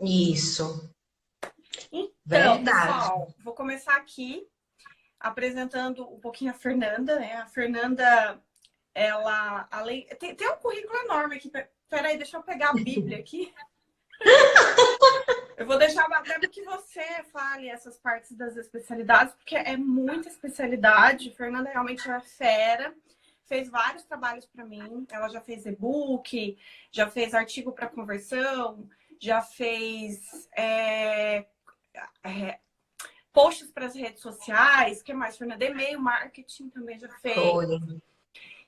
Isso, Então, verdade. pessoal, vou começar aqui apresentando um pouquinho a Fernanda, né? A Fernanda, ela, além... Tem um currículo enorme aqui. Peraí, deixa eu pegar a Bíblia aqui. Eu vou deixar até para que você fale essas partes das especialidades, porque é muita especialidade. A Fernanda realmente é fera. Fez vários trabalhos para mim. Ela já fez e-book, já fez artigo para conversão, já fez posts para as redes sociais. O que mais, Fernanda? E-mail marketing também já fez. Foi.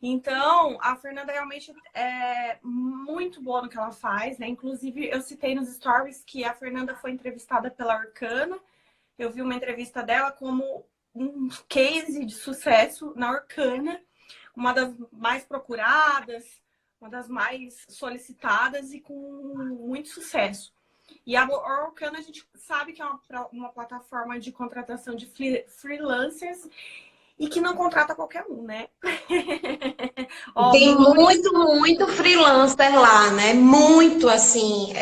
Então, a Fernanda realmente é muito boa no que ela faz, né? Inclusive, eu citei nos stories que a Fernanda foi entrevistada pela Orkana. Eu vi uma entrevista dela como um case de sucesso na Orkana, uma das mais procuradas, uma das mais solicitadas e com muito sucesso. E a Orkana, a gente sabe que é uma plataforma de contratação de freelancers e que não contrata qualquer um, né? Ó, Tem valores. muito freelancer lá, né? Muito, assim,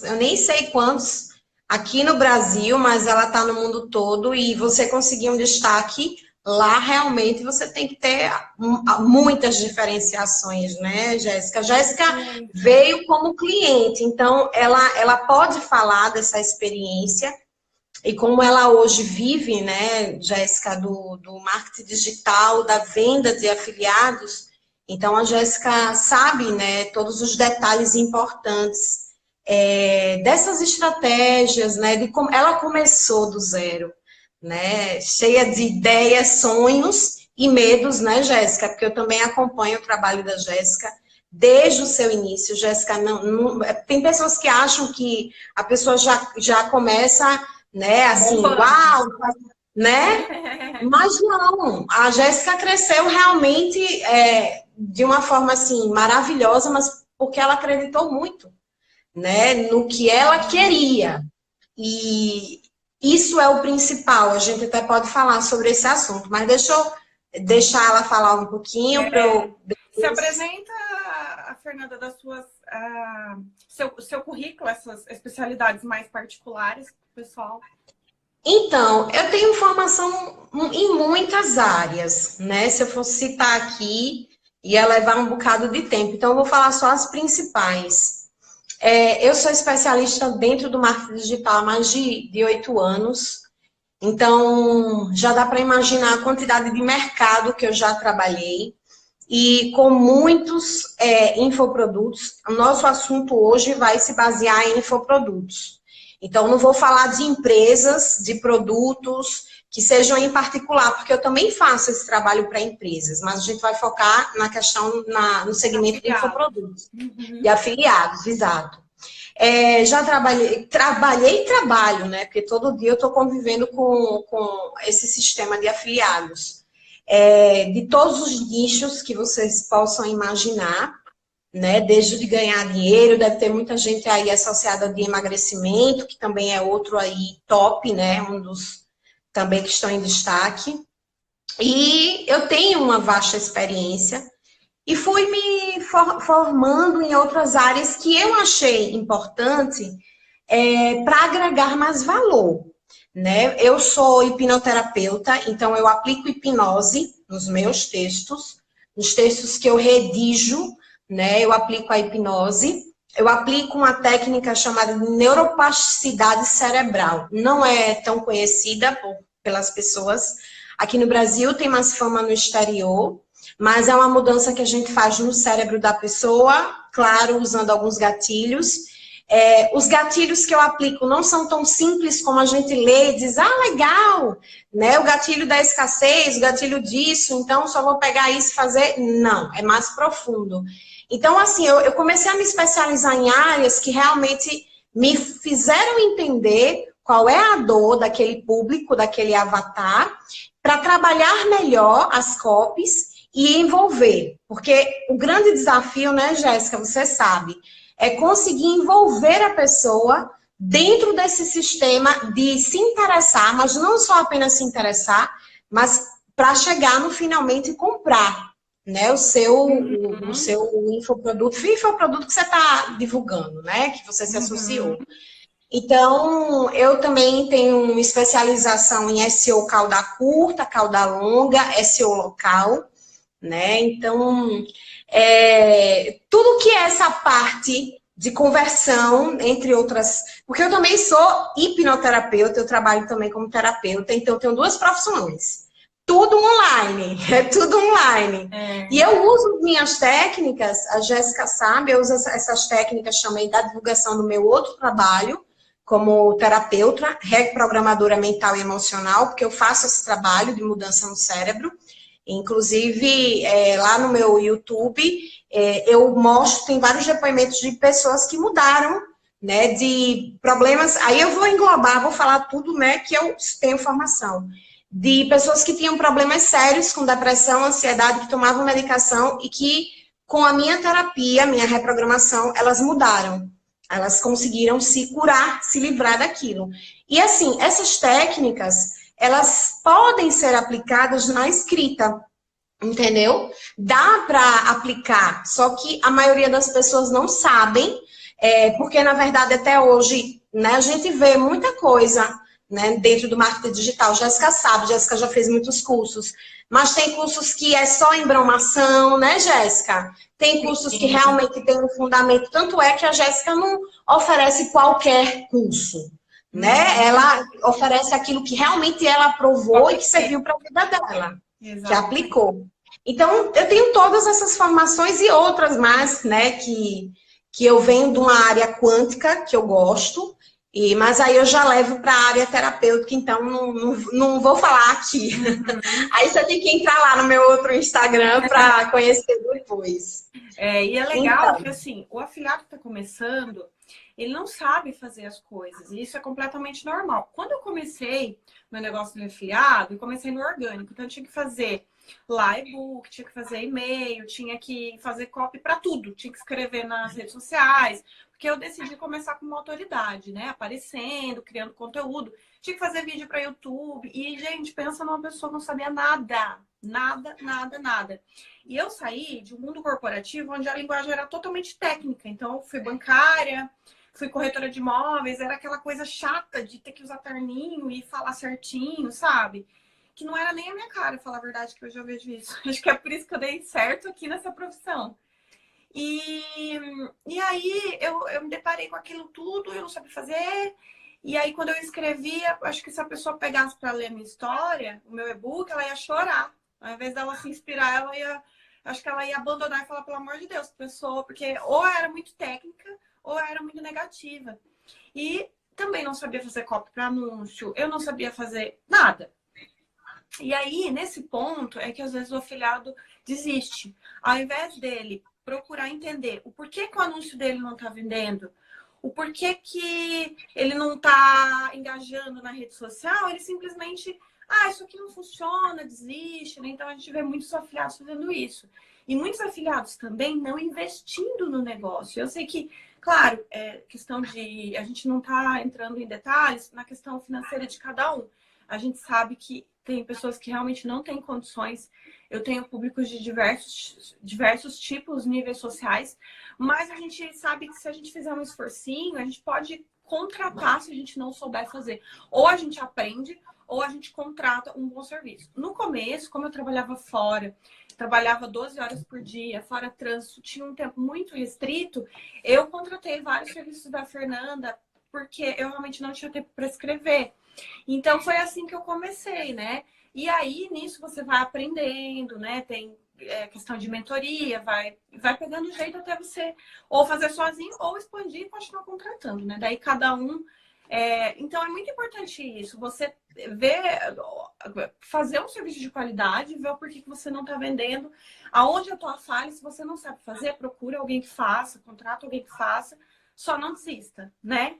eu nem sei quantos aqui no Brasil, mas ela está no mundo todo e você conseguir um destaque lá, realmente você tem que ter muitas diferenciações, né, Jéssica? Jéssica Muito. veio como cliente, então ela pode falar dessa experiência. E como ela hoje vive, né, Jéssica, do marketing digital, da venda de afiliados, então a Jéssica sabe, né, todos os detalhes importantes dessas estratégias, né, de como ela começou do zero, né, cheia de ideias, sonhos e medos, né, Jéssica, porque eu também acompanho o trabalho da Jéssica desde o seu início. Jéssica, tem pessoas que acham que a pessoa já começa, né, assim, Bombando. uau, né? Mas não, a Jéssica cresceu realmente de uma forma, assim, maravilhosa, mas porque ela acreditou muito, né, no que ela queria. E isso é o principal, a gente até pode falar sobre esse assunto, mas deixa eu deixar ela falar um pouquinho para eu... Se apresenta, a Fernanda, das suas, seu currículo, essas especialidades mais particulares, pessoal. Então, eu tenho formação em muitas áreas, né? Se eu fosse citar aqui, ia levar um bocado de tempo. Então, eu vou falar só as principais. Eu sou especialista dentro do marketing digital há mais de 8 anos. Então, já dá para imaginar a quantidade de mercado que eu já trabalhei. E com muitos infoprodutos. O nosso assunto hoje vai se basear em infoprodutos. Então, não vou falar de empresas, de produtos que sejam em particular, porque eu também faço esse trabalho para empresas, mas a gente vai focar na questão, no segmento de infoprodutos, de afiliados, exato. Já trabalhei e trabalho, né? Porque todo dia eu estou convivendo com esse sistema de afiliados. De todos os nichos que vocês possam imaginar, né? Desde de ganhar dinheiro, deve ter muita gente aí associada de emagrecimento, que também é outro aí top, né? Um dos também que estão em destaque. E eu tenho uma vasta experiência e fui me formando em outras áreas que eu achei importante para agregar mais valor, né? Eu sou hipnoterapeuta, então eu aplico hipnose nos meus textos, nos textos que eu redijo, né? Eu aplico a hipnose, eu aplico uma técnica chamada de neuroplasticidade cerebral. Não é tão conhecida pelas pessoas. Aqui no Brasil tem mais fama no exterior, mas é uma mudança que a gente faz no cérebro da pessoa, claro, usando alguns gatilhos. Os gatilhos que eu aplico não são tão simples como a gente lê e diz, legal, né? O gatilho da escassez, o gatilho disso, então só vou pegar isso e fazer. Não, é mais profundo. Então, assim, eu comecei a me especializar em áreas que realmente me fizeram entender qual é a dor daquele público, daquele avatar, para trabalhar melhor as copies e envolver. Porque o grande desafio, né, Jéssica, você sabe, é conseguir envolver a pessoa dentro desse sistema de se interessar, mas não só apenas se interessar, mas para chegar no finalmente comprar. né? O seu infoproduto que você está divulgando, né? Que você se associou. Então, eu também tenho uma especialização em SEO cauda curta, cauda longa, SEO local, né? Então, tudo que é essa parte de conversão, entre outras... Porque eu também sou hipnoterapeuta, eu trabalho também como terapeuta, então eu tenho duas profissões. Tudo online, é tudo online. E eu uso minhas técnicas, a Jéssica sabe, eu uso essas técnicas também da divulgação do meu outro trabalho, como terapeuta, reprogramadora mental e emocional, porque eu faço esse trabalho de mudança no cérebro. Inclusive, lá no meu YouTube, eu mostro, tem vários depoimentos de pessoas que mudaram, né, de problemas. Aí eu vou englobar, vou falar tudo, né, que eu tenho formação. De pessoas que tinham problemas sérios com depressão, ansiedade, que tomavam medicação e que, com a minha terapia, minha reprogramação, elas mudaram. Elas conseguiram se curar, se livrar daquilo. E assim, essas técnicas, elas podem ser aplicadas na escrita, entendeu? Dá para aplicar, só que a maioria das pessoas não sabem, porque na verdade até hoje, né, a gente vê muita coisa, né, dentro do marketing digital. Jéssica sabe, Jéssica já fez muitos cursos, mas tem cursos que é só embromação, né, Jéssica? Tem cursos que realmente tem um fundamento, tanto é que a Jéssica não oferece qualquer curso, né? Ela oferece aquilo que realmente ela aprovou e que serviu para a vida dela, que aplicou. Então, eu tenho todas essas formações e outras mais, né, que eu venho de uma área quântica, que eu gosto, mas aí eu já levo para a área terapêutica, então não vou falar aqui. Aí você tem que entrar lá no meu outro Instagram para conhecer depois. E é legal que, assim, o afiliado que está começando, ele não sabe fazer as coisas, e isso é completamente normal. Quando eu comecei meu negócio de afiliado, eu comecei no orgânico, então eu tinha que fazer lá e-book, tinha que fazer e-mail, tinha que fazer copy para tudo, tinha que escrever nas redes sociais, porque eu decidi começar com uma autoridade, né? Aparecendo, criando conteúdo, tinha que fazer vídeo para YouTube, e, gente, pensa numa pessoa que não sabia nada. Nada, nada, nada. E eu saí de um mundo corporativo onde a linguagem era totalmente técnica. Então, eu fui bancária, fui corretora de imóveis, era aquela coisa chata de ter que usar terninho e falar certinho, sabe? Que não era nem a minha cara, falar a verdade, que hoje eu vejo isso. Acho que é por isso que eu dei certo aqui nessa profissão. E aí eu me deparei com aquilo tudo, eu não sabia fazer. E aí, quando eu escrevia, acho que se a pessoa pegasse para ler a minha história, o meu e-book, ela ia chorar. Ao invés dela se inspirar, acho que ela ia abandonar e falar, pelo amor de Deus, pessoa, porque ou era muito técnica, ou era muito negativa. E também não sabia fazer copy para anúncio, eu não sabia fazer nada. E aí, nesse ponto, é que às vezes o afiliado desiste. Ao invés dele procurar entender o porquê que o anúncio dele não está vendendo, o porquê que ele não está engajando na rede social, ele simplesmente... isso aqui não funciona, desiste, né? Então, a gente vê muitos afiliados fazendo isso. E muitos afiliados também não investindo no negócio. Eu sei que, claro, é questão de... A gente não está entrando em detalhes na questão financeira de cada um. A gente sabe que tem pessoas que realmente não têm condições. Eu tenho públicos de diversos tipos, níveis sociais. Mas a gente sabe que se a gente fizer um esforcinho, a gente pode contratar se a gente não souber fazer. Ou a gente aprende, ou a gente contrata um bom serviço. No começo, como eu trabalhava fora, trabalhava 12 horas por dia, fora trânsito, tinha um tempo muito restrito, eu contratei vários serviços da Fernanda, porque eu realmente não tinha tempo para escrever. Então, foi assim que eu comecei, né? E aí, nisso, você vai aprendendo, né? Tem questão de mentoria, vai pegando jeito até você ou fazer sozinho ou expandir e continuar contratando, né? Daí, cada um... Então, é muito importante isso. Você fazer um serviço de qualidade, ver o porquê que você não está vendendo, aonde a tua falha. Se você não sabe fazer, procura alguém que faça, contrata alguém que faça, só não desista, né?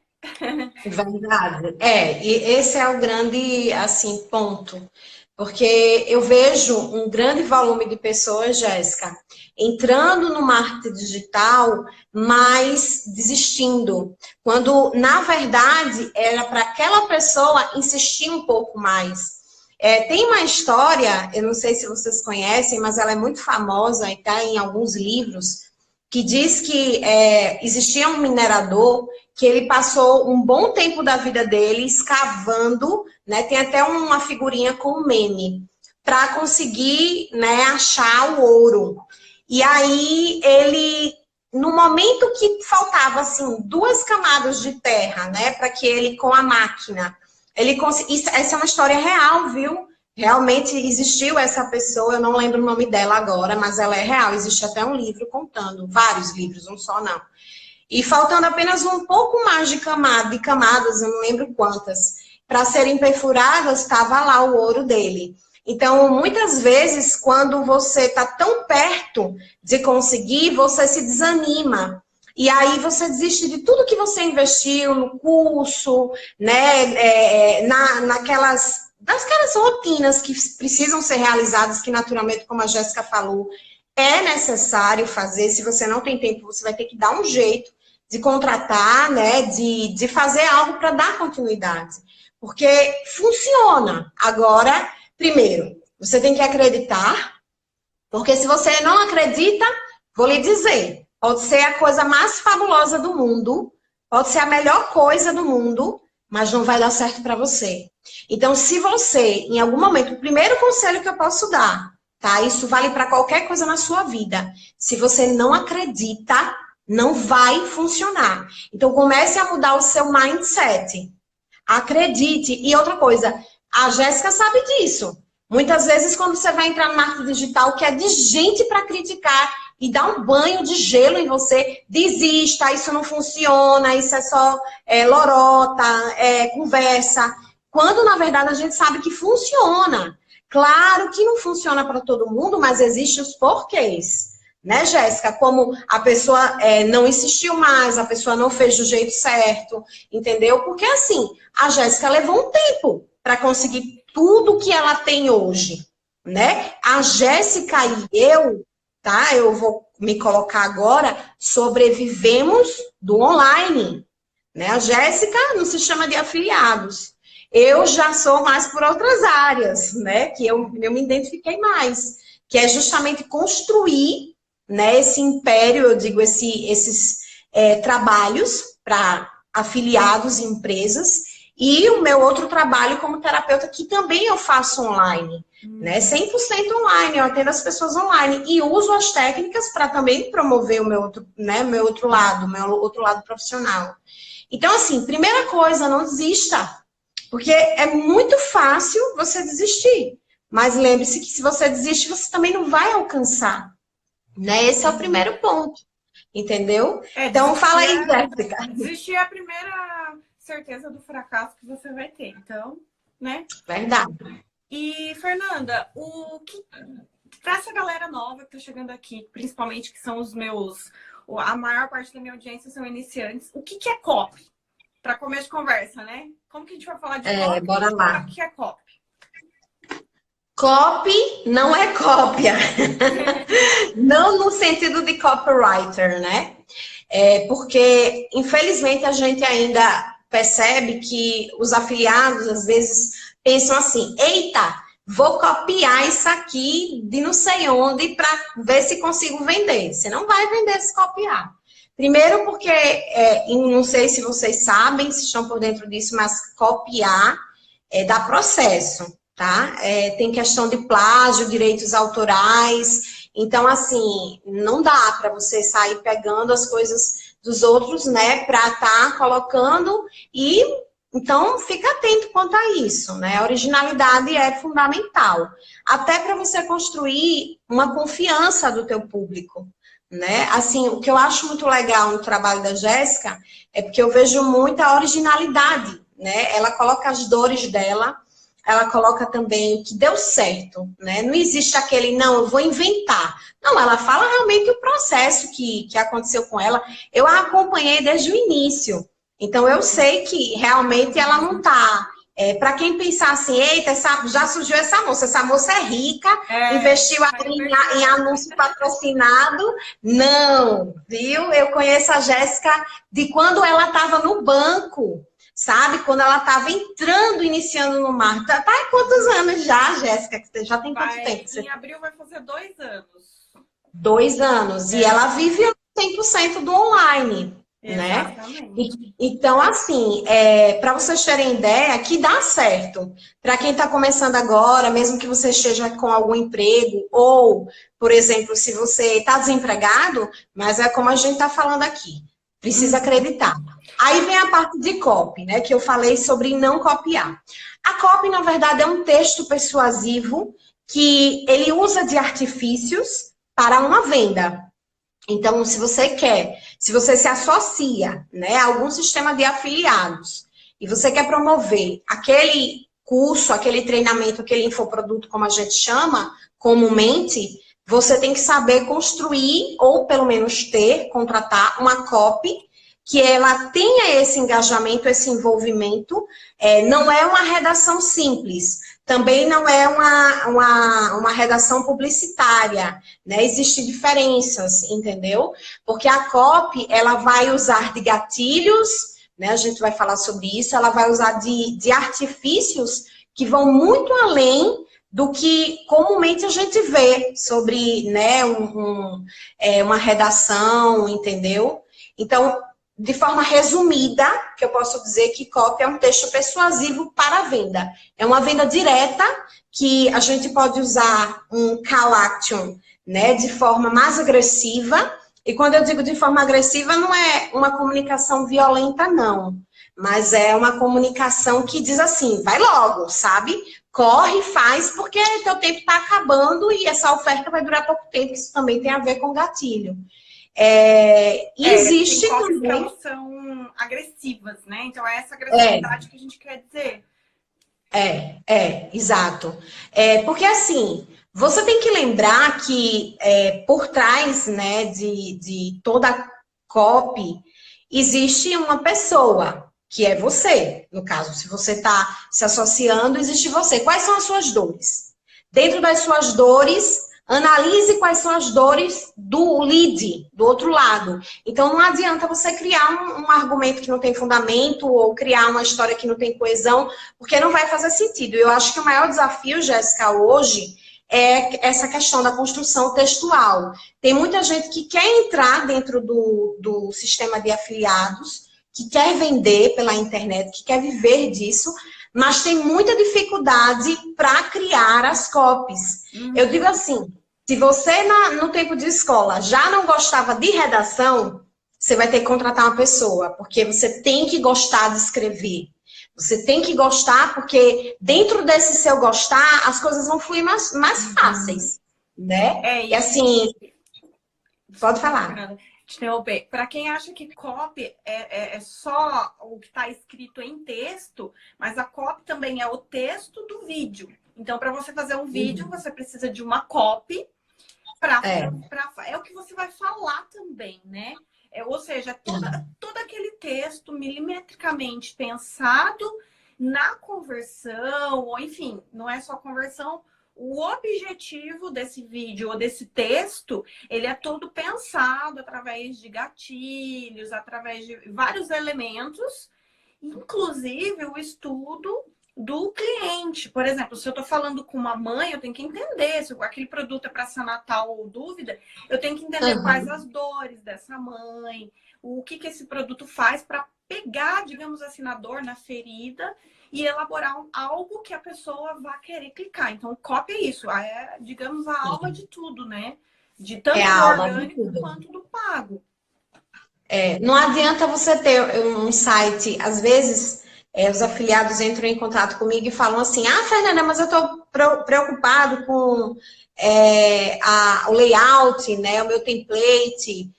Verdade. E esse é o grande, assim, ponto. Porque eu vejo um grande volume de pessoas, Jéssica, entrando no marketing digital, mas desistindo. Quando, na verdade, era para aquela pessoa insistir um pouco mais. Tem uma história, eu não sei se vocês conhecem, mas ela é muito famosa e está em alguns livros, que diz que existia um minerador que ele passou um bom tempo da vida dele escavando, né? Tem até uma figurinha com um meme, para conseguir, né, achar o ouro. E aí ele, no momento que faltava assim 2 camadas de terra, né, para que ele com a máquina, ele conseguisse. Essa é uma história real, viu? Realmente existiu essa pessoa, eu não lembro o nome dela agora, mas ela é real. Existe até um livro contando, vários livros, um só não. E faltando apenas um pouco mais de camadas, eu não lembro quantas, para serem perfuradas, estava lá o ouro dele. Então, muitas vezes, quando você está tão perto de conseguir, você se desanima. E aí você desiste de tudo que você investiu no curso, né? Naquelas rotinas que precisam ser realizadas, que naturalmente, como a Jéssica falou, é necessário fazer. Se você não tem tempo, você vai ter que dar um jeito de contratar, né? De fazer algo para dar continuidade. Porque funciona. Agora, primeiro, você tem que acreditar, porque se você não acredita, vou lhe dizer, pode ser a coisa mais fabulosa do mundo, pode ser a melhor coisa do mundo, mas não vai dar certo para você. Então, se você, em algum momento, o primeiro conselho que eu posso dar, tá? Isso vale para qualquer coisa na sua vida. Se você não acredita, não vai funcionar. Então, comece a mudar o seu mindset. Acredite. E outra coisa, a Jéssica sabe disso. Muitas vezes, quando você vai entrar no marketing digital, que é de gente para criticar e dar um banho de gelo em você, desista, isso não funciona, isso é só lorota, conversa. Quando, na verdade, a gente sabe que funciona. Claro que não funciona para todo mundo, mas existem os porquês. Né, Jéssica? Como a pessoa não insistiu mais, a pessoa não fez do jeito certo, entendeu? Porque, assim, a Jéssica levou um tempo para conseguir tudo que ela tem hoje, né? A Jéssica e eu, tá? Eu vou me colocar agora, sobrevivemos do online, né? A Jéssica não se chama de afiliados. Eu já sou mais por outras áreas, né? Que eu me identifiquei mais, que é justamente construir, né, esse império, eu digo, esses trabalhos para afiliados e empresas, e o meu outro trabalho como terapeuta, que também eu faço online, né, 100% online, eu atendo as pessoas online, e uso as técnicas para também promover o meu outro, né, meu outro lado profissional. Então, assim, primeira coisa, não desista, porque é muito fácil você desistir, mas lembre-se que se você desiste, você também não vai alcançar. Né? Esse é o primeiro ponto, entendeu? Então, fala aí, Jéssica. Desistir é a primeira certeza do fracasso que você vai ter, então, né? Verdade. E, Fernanda, para essa galera nova que tá chegando aqui, principalmente que são a maior parte da minha audiência são iniciantes, o que é copy? Para começo de conversa, né? Como que a gente vai falar de copy? Bora lá. O que é copy? Copy não é cópia. Não no sentido de copywriter, né? Porque, infelizmente, a gente ainda percebe que os afiliados, às vezes, pensam assim, eita, vou copiar isso aqui de não sei onde para ver se consigo vender. Você não vai vender se copiar. Primeiro porque, não sei se vocês sabem, se estão por dentro disso, mas copiar dá processo. Tá? Tem questão de plágio, direitos autorais. Então, assim, não dá para você sair pegando as coisas dos outros, né, para estar colocando e, então, fica atento quanto a isso, né? A originalidade é fundamental. Até para você construir uma confiança do teu público, né? Assim, o que eu acho muito legal no trabalho da Jéssica é porque eu vejo muita originalidade, né? Ela coloca as dores dela, ela coloca também que deu certo, né? Não existe aquele, não, eu vou inventar. Não, ela fala realmente o processo que aconteceu com ela. Eu a acompanhei desde o início. Então, eu sei que realmente ela não tá... para quem pensar assim, eita, já surgiu essa moça é rica, investiu em anúncio patrocinado. Não, viu? Eu conheço a Jéssica de quando ela estava no banco. sabe? Quando ela estava entrando, iniciando no marketing. Tá há quantos anos já, Jéssica? Você já tem quanto tempo? Em abril vai fazer 2 anos. 2 anos. E ela vive 100% do online, né? Exatamente. Então, assim, para vocês terem ideia, que dá certo. Para quem está começando agora, mesmo que você esteja com algum emprego, ou, por exemplo, se você está desempregado, mas é como a gente está falando aqui, precisa acreditar. Aí vem a parte de copy, né? Que eu falei sobre não copiar. A copy, na verdade, é um texto persuasivo que ele usa de artifícios para uma venda. Então, se você se associa, né, a algum sistema de afiliados e você quer promover aquele curso, aquele treinamento, aquele infoproduto, como a gente chama comumente, você tem que saber construir ou pelo menos contratar uma copy que ela tenha esse engajamento, esse envolvimento. Não é uma redação simples, também não é uma redação publicitária, né? Existem diferenças, entendeu? Porque a copy, ela vai usar de gatilhos, né? A gente vai falar sobre isso, ela vai usar de artifícios que vão muito além do que comumente a gente vê sobre, né, uma redação, entendeu? Então, de forma resumida, que eu posso dizer que copy é um texto persuasivo para a venda. É uma venda direta que a gente pode usar um call action, né, de forma mais agressiva. E quando eu digo de forma agressiva, não é uma comunicação violenta, não. Mas é uma comunicação que diz assim, vai logo, sabe? Corre, faz, porque teu tempo está acabando e essa oferta vai durar pouco tempo. Isso também tem a ver com gatilho. Existe tem copies também... que são agressivas, né? Então é essa agressividade que a gente quer dizer. Exato. Porque assim, você tem que lembrar que por trás, né, de toda copy, existe uma pessoa, que é você. No caso, se você está se associando, existe você. Quais são as suas dores? Dentro das suas dores, analise quais são as dores do lead, do outro lado. Então, não adianta você criar um argumento que não tem fundamento ou criar uma história que não tem coesão, porque não vai fazer sentido. Eu acho que o maior desafio, Jéssica, hoje é essa questão da construção textual. Tem muita gente que quer entrar dentro do sistema de afiliados, que quer vender pela internet, que quer viver disso, mas tem muita dificuldade para criar as copies. Eu digo assim, se você no tempo de escola já não gostava de redação, você vai ter que contratar uma pessoa, porque você tem que gostar de escrever. Você tem que gostar, porque dentro desse seu gostar, as coisas vão fluir mais fáceis, né? E assim, pode falar. Para quem acha que copy é só o que está escrito em texto, mas a copy também é o texto do vídeo. Então, para você fazer um vídeo, você precisa de uma copy. É o que você vai falar também, né? Ou seja, todo aquele texto milimetricamente pensado na conversão, ou enfim, não é só conversão. O objetivo desse vídeo ou desse texto, ele é todo pensado através de gatilhos, através de vários elementos, inclusive o estudo do cliente. Por exemplo, se eu estou falando com uma mãe, eu tenho que entender se aquele produto é para sanar tal dúvida, eu tenho que entender quais as dores dessa mãe, o que esse produto faz para pegar, digamos assim, na dor, na ferida e elaborar algo que a pessoa vá querer clicar. Então, copy é isso, digamos, a alma de tudo, né? De tanto do orgânico quanto do pago. Não adianta você ter um site, às vezes... os afiliados entram em contato comigo e falam assim, Fernanda, mas eu estou preocupado com o layout, né, o meu template.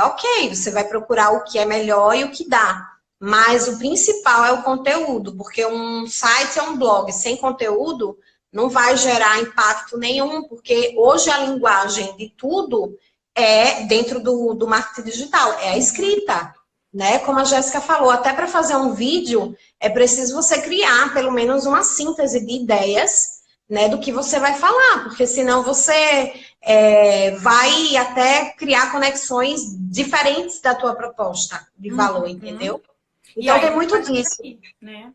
Ok, você vai procurar o que é melhor e o que dá. Mas o principal é o conteúdo, porque um site é um blog sem conteúdo não vai gerar impacto nenhum, porque hoje a linguagem de tudo é dentro do marketing digital, é a escrita. Né? Como a Jéssica falou, até para fazer um vídeo é preciso você criar pelo menos uma síntese de ideias, né, do que você vai falar, porque senão você vai até criar conexões diferentes da tua proposta de valor, entendeu? E Então aí tem não muito pode disso. sair, né?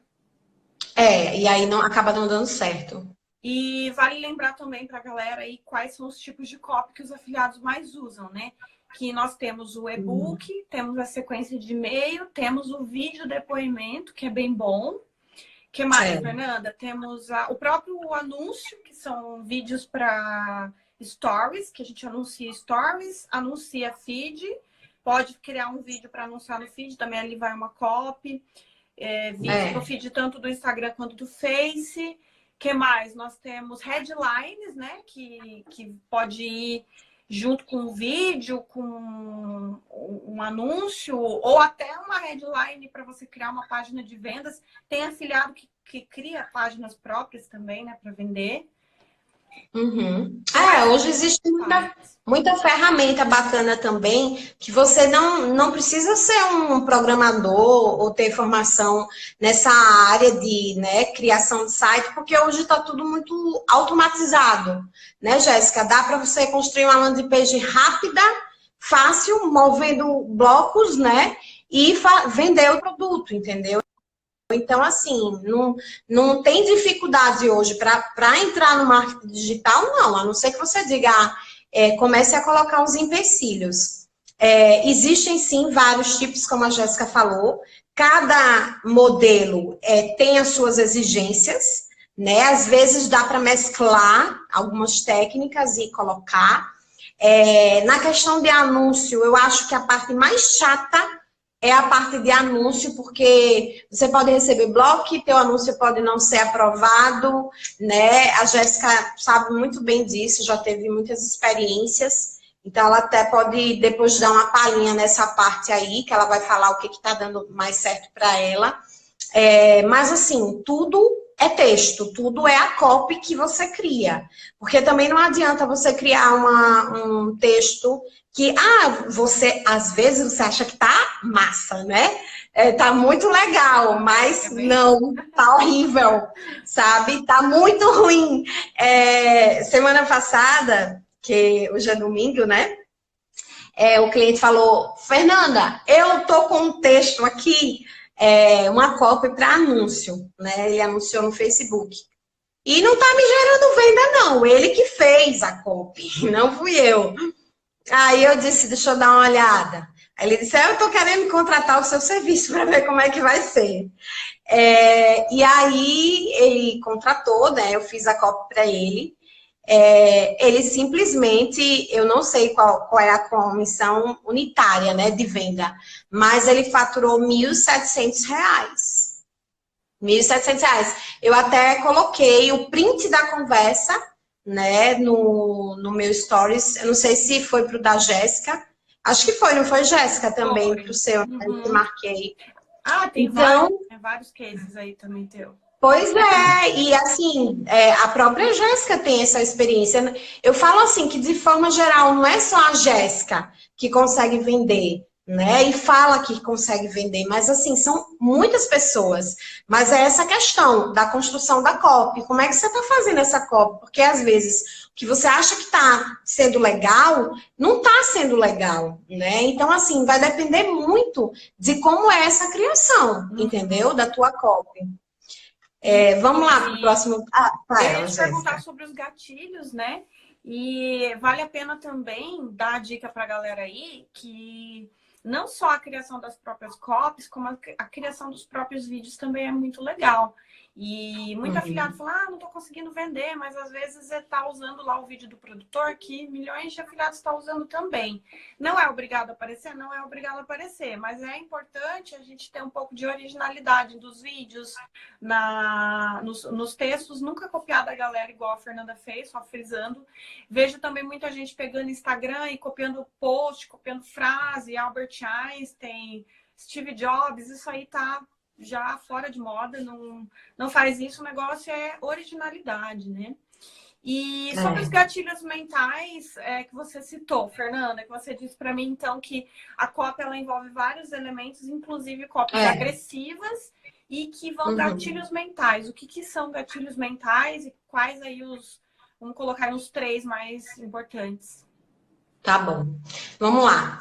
E aí não acaba não dando certo. E vale lembrar também para a galera aí quais são os tipos de copy que os afiliados mais usam, né? Que nós temos o e-book, temos a sequência de e-mail, temos o vídeo depoimento, que é bem bom. Que mais, Fernanda? Temos o próprio anúncio, que são vídeos para stories, que a gente anuncia stories, anuncia feed, pode criar um vídeo para anunciar no feed, também ali vai uma copy, vídeo no feed tanto do Instagram quanto do Face. Que mais? Nós temos headlines, né? Que pode ir junto com o vídeo, com um anúncio, ou até uma headline para você criar uma página de vendas. Tem afiliado que cria páginas próprias também, né, para vender. Uhum. Então, Hoje existe muita ferramenta bacana também, que você não precisa ser um programador ou ter formação nessa área de, né, criação de site, porque hoje está tudo muito automatizado, né, Jéssica? Dá para você construir uma landing page rápida, fácil, movendo blocos, né, e vender o produto, entendeu? Então, assim, não tem dificuldade hoje para entrar no marketing digital, não. A não ser que você diga, comece a colocar os empecilhos. Existem, sim, vários tipos, como a Jéssica falou. Cada modelo tem as suas exigências, né? Às vezes dá para mesclar algumas técnicas e colocar. Na questão de anúncio, eu acho que a parte mais chata é a parte de anúncio, porque você pode receber bloco, teu anúncio pode não ser aprovado, né? A Jéssica sabe muito bem disso, já teve muitas experiências, então ela até pode depois dar uma palhinha nessa parte aí, que ela vai falar o que está dando mais certo para ela. Mas assim, tudo é texto, tudo é a copy que você cria, porque também não adianta você criar um texto que, você, às vezes, você acha que tá massa, né? Tá muito legal, mas não, tá horrível, sabe? Tá muito ruim. Semana passada, que hoje é domingo, né? O cliente falou, Fernanda, eu tô com um texto aqui, uma copy para anúncio, né? Ele anunciou no Facebook. E não tá me gerando venda, não. Ele que fez a copy, não fui eu. Aí eu disse, deixa eu dar uma olhada. Aí ele disse, eu tô querendo contratar o seu serviço para ver como é que vai ser. E aí ele contratou, né? Eu fiz a copy para ele. Ele simplesmente, eu não sei qual é a comissão unitária, né, de venda, mas ele faturou R$1.700. R$1.700. Eu até coloquei o print da conversa, né, no meu stories. Eu não sei se foi pro da Jéssica. Acho que foi, não foi, Jéssica, também, pro seu, eu que marquei. Tem então, vários cases aí também teu. Pois e assim, a própria Jéssica tem essa experiência. Eu falo assim, que de forma geral, não é só a Jéssica que consegue vender, né? E fala que consegue vender, mas assim, são muitas pessoas. Mas é essa questão da construção da copy. Como é que você está fazendo essa copy? Porque às vezes o que você acha que está sendo legal, não está sendo legal, né? Então, assim, vai depender muito de como é essa criação, entendeu? Da tua copy. Vamos lá para o próximo. Eu ia te perguntar sobre os gatilhos, né? E vale a pena também dar a dica para a galera aí que não só a criação das próprias copies, como a criação dos próprios vídeos também é muito legal. E muito afiliado fala, não tô conseguindo vender, mas às vezes você tá usando lá o vídeo do produtor que milhões de afiliados estão usando também. Não é obrigado a aparecer? Não é obrigado a aparecer, mas é importante a gente ter um pouco de originalidade dos vídeos, nos textos, nunca copiar da galera igual a Fernanda fez, só frisando. Vejo também muita gente pegando Instagram e copiando post, copiando frase, Albert Einstein, Steve Jobs, isso aí tá já fora de moda, não faz isso, o negócio é originalidade, né? E sobre os gatilhos mentais que você citou, Fernanda, que você disse para mim, então, que a cópia ela envolve vários elementos, inclusive cópias agressivas e que vão gatilhos mentais. O que são gatilhos mentais e quais aí vamos colocar os 3 mais importantes? Tá bom. Vamos lá.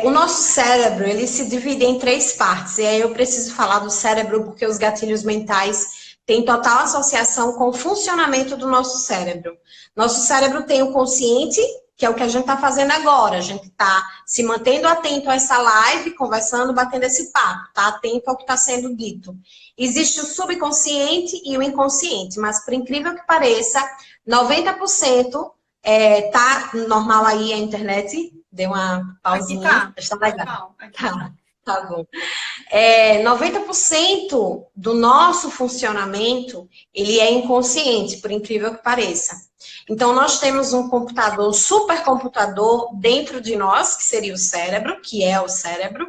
O nosso cérebro, ele se divide em 3 partes. E aí eu preciso falar do cérebro porque os gatilhos mentais têm total associação com o funcionamento do nosso cérebro. Nosso cérebro tem o consciente, que é o que a gente está fazendo agora. A gente está se mantendo atento a essa live, conversando, batendo esse papo. Está atento ao que está sendo dito. Existe o subconsciente e o inconsciente. Mas, por incrível que pareça, 90%... tá normal aí a internet? Deu uma pausinha. Aqui tá. Está legal. Aqui Tá bom. 90% do nosso funcionamento, ele é inconsciente, por incrível que pareça. Então, nós temos um computador, um supercomputador dentro de nós, que seria o cérebro, que é o cérebro,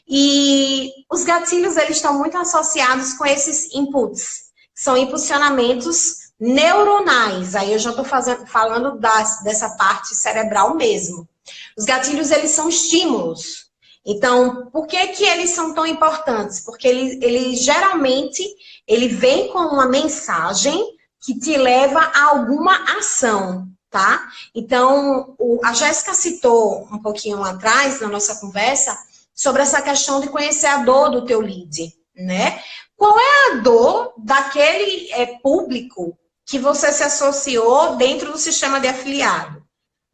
e os gatilhos, eles estão muito associados com esses inputs, que são impulsionamentos neuronais. Aí eu já estou falando dessa parte cerebral mesmo. Os gatilhos, eles são estímulos. Então, por que que eles são tão importantes? Porque ele geralmente, ele vem com uma mensagem que te leva a alguma ação, tá? Então, a Jéssica citou um pouquinho lá atrás, na nossa conversa, sobre essa questão de conhecer a dor do teu lead, né? Qual é a dor daquele público que você se associou dentro do sistema de afiliado?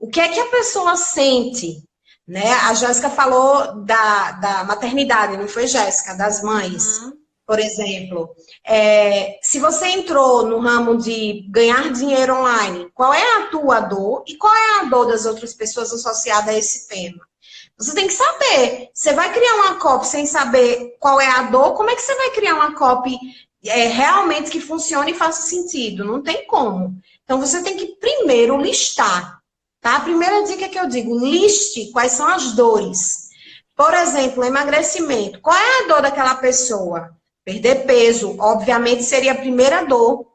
O que é que a pessoa sente? Né? A Jéssica falou da maternidade, não foi, Jéssica? Das mães, por exemplo. Se você entrou no ramo de ganhar dinheiro online, qual é a tua dor e qual é a dor das outras pessoas associada a esse tema? Você tem que saber. Você vai criar uma copy sem saber qual é a dor, como é que você vai criar uma copy realmente que funcione e faça sentido? Não tem como. Então, você tem que primeiro listar. Tá? A primeira dica que eu digo, liste quais são as dores. Por exemplo, emagrecimento. Qual é a dor daquela pessoa? Perder peso, obviamente, seria a primeira dor.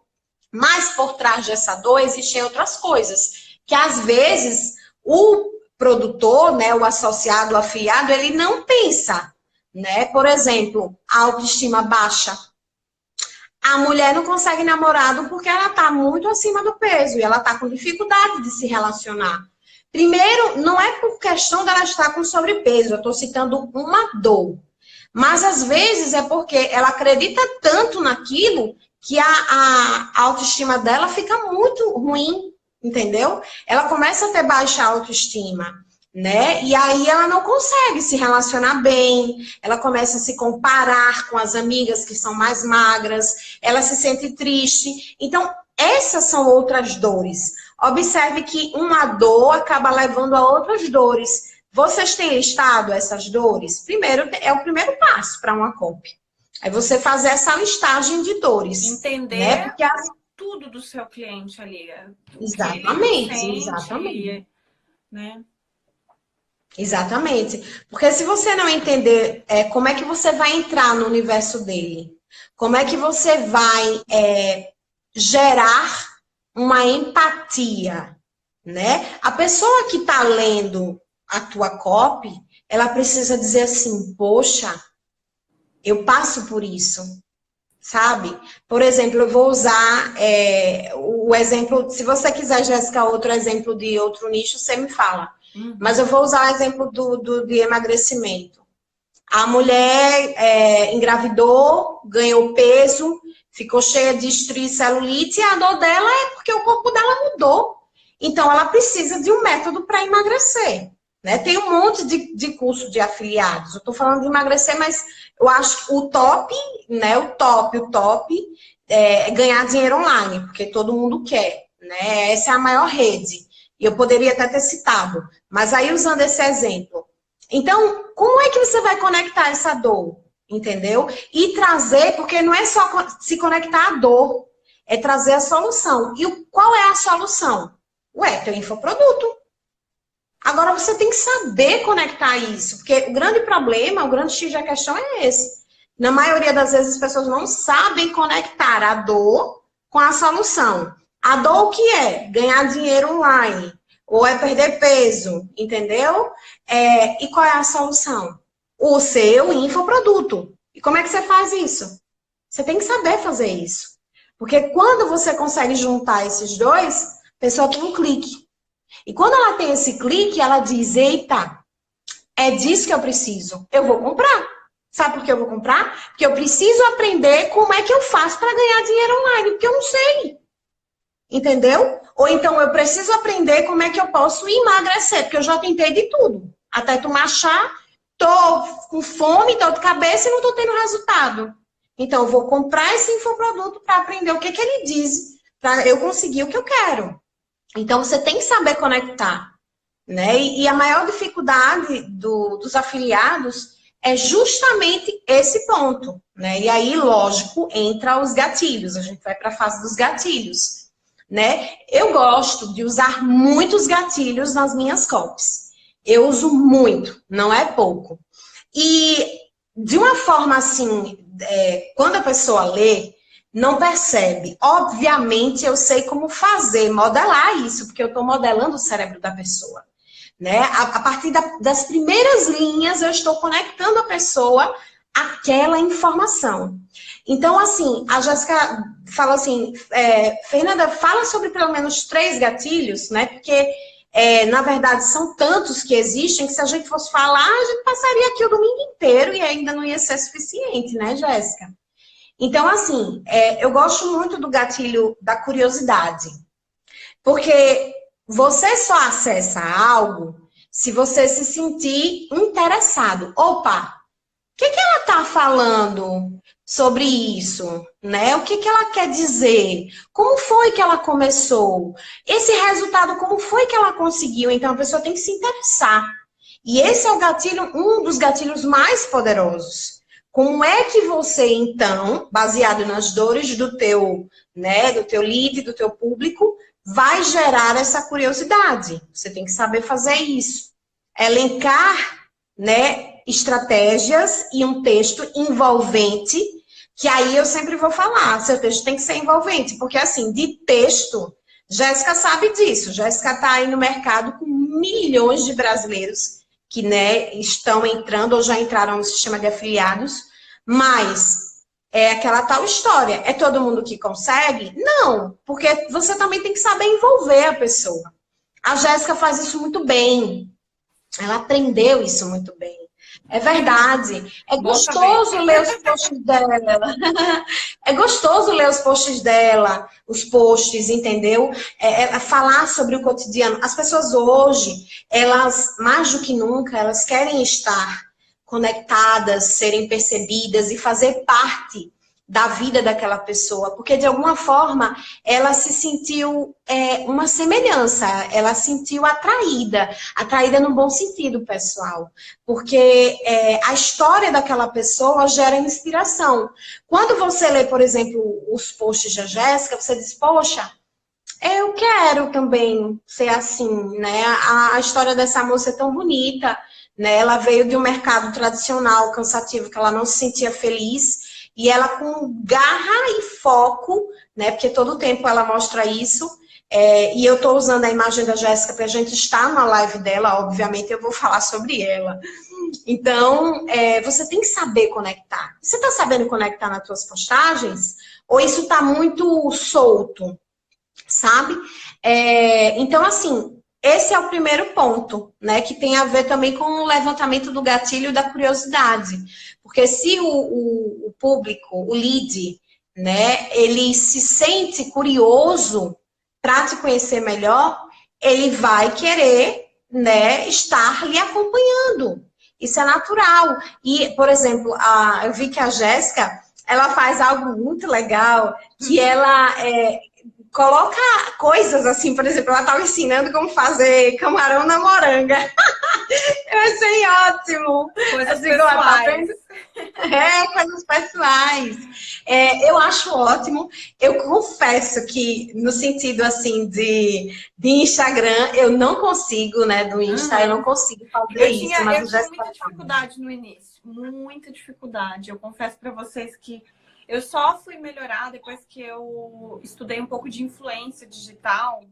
Mas por trás dessa dor existem outras coisas. Que às vezes o produtor, né, o associado, o afiliado, ele não pensa. Né? Por exemplo, a autoestima baixa. A mulher não consegue namorado porque ela está muito acima do peso e ela está com dificuldade de se relacionar. Primeiro, não é por questão dela estar com sobrepeso, eu estou citando uma dor. Mas, às vezes, é porque ela acredita tanto naquilo que a autoestima dela fica muito ruim, entendeu? Ela começa a ter baixa autoestima. Né? E aí ela não consegue se relacionar bem, ela começa a se comparar com as amigas que são mais magras, ela se sente triste. Então, essas são outras dores. Observe que uma dor acaba levando a outras dores. Vocês têm listado essas dores? Primeiro, é o primeiro passo para uma copy. Aí você fazer essa listagem de dores. Entender, né? Porque tudo do seu cliente ali. Exatamente, exatamente. Né? Exatamente. Porque se você não entender como é que você vai entrar no universo dele, como é que você vai gerar uma empatia, né? A pessoa que está lendo a tua copy, ela precisa dizer assim, poxa, eu passo por isso, sabe? Por exemplo, eu vou usar o exemplo, se você quiser, Jéssica, outro exemplo de outro nicho, você me fala. Mas eu vou usar o exemplo de emagrecimento. A mulher engravidou, ganhou peso, ficou cheia de estria e celulite, e a dor dela é porque o corpo dela mudou. Então, ela precisa de um método para emagrecer. Né? Tem um monte de curso de afiliados. Eu estou falando de emagrecer, mas eu acho que o top, né? O top é ganhar dinheiro online, porque todo mundo quer. Né? Essa é a maior rede. E eu poderia até ter citado. Mas aí, usando esse exemplo. Então, como é que você vai conectar essa dor? Entendeu? E trazer, porque não é só se conectar à dor, é trazer a solução. E qual é a solução? Teu infoproduto. Agora, você tem que saber conectar isso. Porque o grande problema, o grande X da questão é esse. Na maioria das vezes, as pessoas não sabem conectar a dor com a solução. A dor o que é? Ganhar dinheiro online. Ou é perder peso, entendeu? E qual é a solução? O seu infoproduto. E como é que você faz isso? Você tem que saber fazer isso. Porque quando você consegue juntar esses dois, a pessoa tem um clique. E quando ela tem esse clique, ela diz, eita, é disso que eu preciso, eu vou comprar. Sabe por que eu vou comprar? Porque eu preciso aprender como é que eu faço para ganhar dinheiro online, porque eu não sei. Entendeu? Ou então eu preciso aprender como é que eu posso emagrecer, porque eu já tentei de tudo. Até tomar chá, tô com fome, dor de cabeça e não tô tendo resultado. Então eu vou comprar esse infoproduto para aprender o que que ele diz, para eu conseguir o que eu quero. Então você tem que saber conectar, né? E a maior dificuldade dos afiliados é justamente esse ponto, né? E aí, lógico, entra os gatilhos. A gente vai para a fase dos gatilhos, né? Eu gosto de usar muitos gatilhos nas minhas copies. Eu uso muito, não é pouco. E de uma forma assim, quando a pessoa lê, não percebe. Obviamente, eu sei como fazer, modelar isso, porque eu estou modelando o cérebro da pessoa. Né? A partir das primeiras linhas, eu estou conectando a pessoa àquela informação. Então, assim, a Jéssica fala assim, Fernanda, fala sobre pelo menos 3 gatilhos, né? Porque, na verdade, são tantos que existem que se a gente fosse falar, a gente passaria aqui o domingo inteiro e ainda não ia ser suficiente, né, Jéssica? Então, assim, eu gosto muito do gatilho da curiosidade. Porque você só acessa algo se você se sentir interessado. Opa, o que que ela está falando sobre isso? Né? O que que ela quer dizer? Como foi que ela começou? Esse resultado, como foi que ela conseguiu? Então, a pessoa tem que se interessar. E esse é o gatilho, um dos gatilhos mais poderosos. Como é que você, então, baseado nas dores do teu, né, do teu lead, do teu público, vai gerar essa curiosidade? Você tem que saber fazer isso. Elencar, né, estratégias e um texto envolvente, que aí eu sempre vou falar, seu texto tem que ser envolvente, porque assim, de texto, Jéssica sabe disso, Jéssica está aí no mercado com milhões de brasileiros que, né, estão entrando ou já entraram no sistema de afiliados, mas é aquela tal história, é todo mundo que consegue? Não, porque você também tem que saber envolver a pessoa. A Jéssica faz isso muito bem, ela aprendeu isso muito bem. É verdade. É gostoso ler os posts dela. É gostoso ler os posts dela, os posts, entendeu? Falar sobre o cotidiano. As pessoas hoje, elas, mais do que nunca, elas querem estar conectadas, serem percebidas e fazer parte da vida daquela pessoa, porque de alguma forma ela se sentiu uma semelhança, ela se sentiu atraída no bom sentido, pessoal, porque a história daquela pessoa gera inspiração. Quando você lê, por exemplo, os posts da Jéssica, você diz, poxa, eu quero também ser assim, né? A história dessa moça é tão bonita, né? Ela veio de um mercado tradicional, cansativo, que ela não se sentia feliz, e ela com garra e foco, né? Porque todo o tempo ela mostra isso. E eu estou usando a imagem da Jéssica para a gente estar na live dela, obviamente eu vou falar sobre ela. Então, você tem que saber conectar. Você está sabendo conectar nas suas postagens? Ou isso está muito solto? Sabe? Então, assim, esse é o primeiro ponto, né? Que tem a ver também com o levantamento do gatilho da curiosidade. Porque se o público, o lead, né, ele se sente curioso para te conhecer melhor, ele vai querer, né, estar lhe acompanhando. Isso é natural. E, por exemplo, eu vi que a Jéssica, ela faz algo muito legal, que ela coloca coisas assim, por exemplo, ela estava ensinando como fazer camarão na moranga. Eu achei ótimo. Coisas assim, pessoais. Coisas pessoais. Eu acho ótimo. Eu confesso que, no sentido assim de Instagram, eu não consigo, né? Do Insta, eu não consigo fazer isso. Mas eu tinha muita dificuldade no início. Muita dificuldade. Eu confesso para vocês que eu só fui melhorar depois que eu estudei um pouco de influência digital,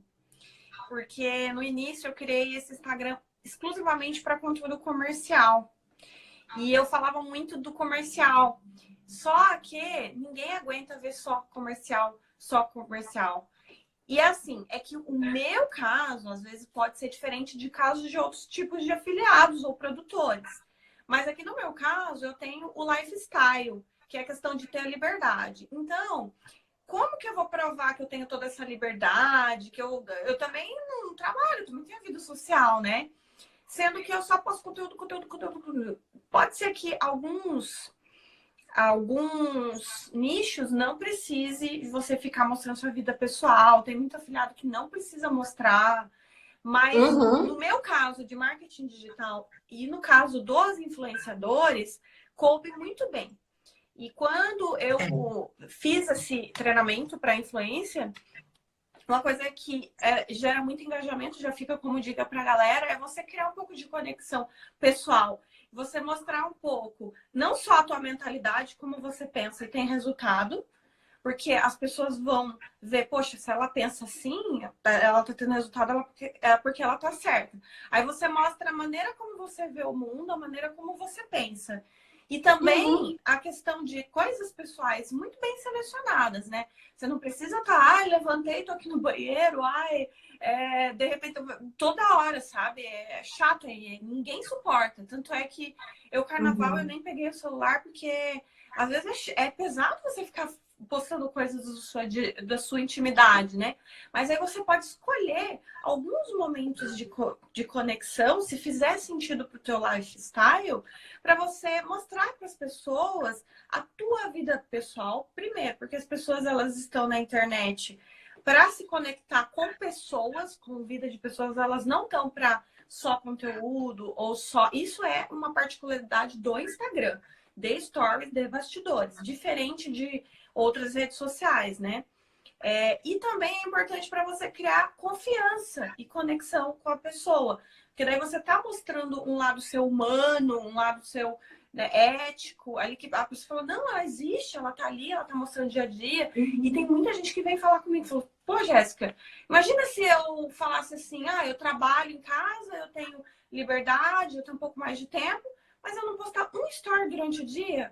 porque no início eu criei esse Instagram exclusivamente para conteúdo comercial. E eu falava muito do comercial. Só que ninguém aguenta ver só comercial, só comercial. E assim, é que o meu caso, às vezes, pode ser diferente de casos de outros tipos de afiliados ou produtores. Mas aqui no meu caso, eu tenho o lifestyle, que é a questão de ter a liberdade. Então, como que eu vou provar que eu tenho toda essa liberdade? Que eu também não trabalho, também tenho vida social, né? Sendo que eu só posto conteúdo. Pode ser que alguns nichos não precise você ficar mostrando sua vida pessoal. Tem muito afiliado que não precisa mostrar. Mas no meu caso de marketing digital e no caso dos influenciadores, coube muito bem. E quando eu fiz esse treinamento para influência, uma coisa que gera muito engajamento, já fica como dica para a galera, é você criar um pouco de conexão pessoal. Você mostrar um pouco, não só a tua mentalidade, como você pensa e tem resultado, porque as pessoas vão ver, poxa, se ela pensa assim, ela tá tendo resultado porque ela tá certa. Aí você mostra a maneira como você vê o mundo, a maneira como você pensa. E também a questão de coisas pessoais muito bem selecionadas, né? Você não precisa estar, ai, levantei, tô aqui no banheiro, ai, de repente, toda hora, sabe? É chato, ninguém suporta. Tanto é que carnaval, eu nem peguei o celular, porque às vezes é pesado você ficar postando coisas da sua intimidade, né? Mas aí você pode escolher alguns momentos de conexão, se fizer sentido para o teu lifestyle, para você mostrar para as pessoas a tua vida pessoal primeiro, porque as pessoas elas estão na internet para se conectar com pessoas, com vida de pessoas, elas não estão para só conteúdo ou só. Isso é uma particularidade do Instagram, de stories, de bastidores, diferente de outras redes sociais, né? E também é importante para você criar confiança e conexão com a pessoa. Porque daí você tá mostrando um lado seu humano, um lado seu, né, ético, ali que a pessoa fala, não, ela existe, ela tá ali, ela tá mostrando dia a dia. E tem muita gente que vem falar comigo e falou, pô, Jéssica, imagina se eu falasse assim, eu trabalho em casa, eu tenho liberdade, eu tenho um pouco mais de tempo, mas eu não postar um story durante o dia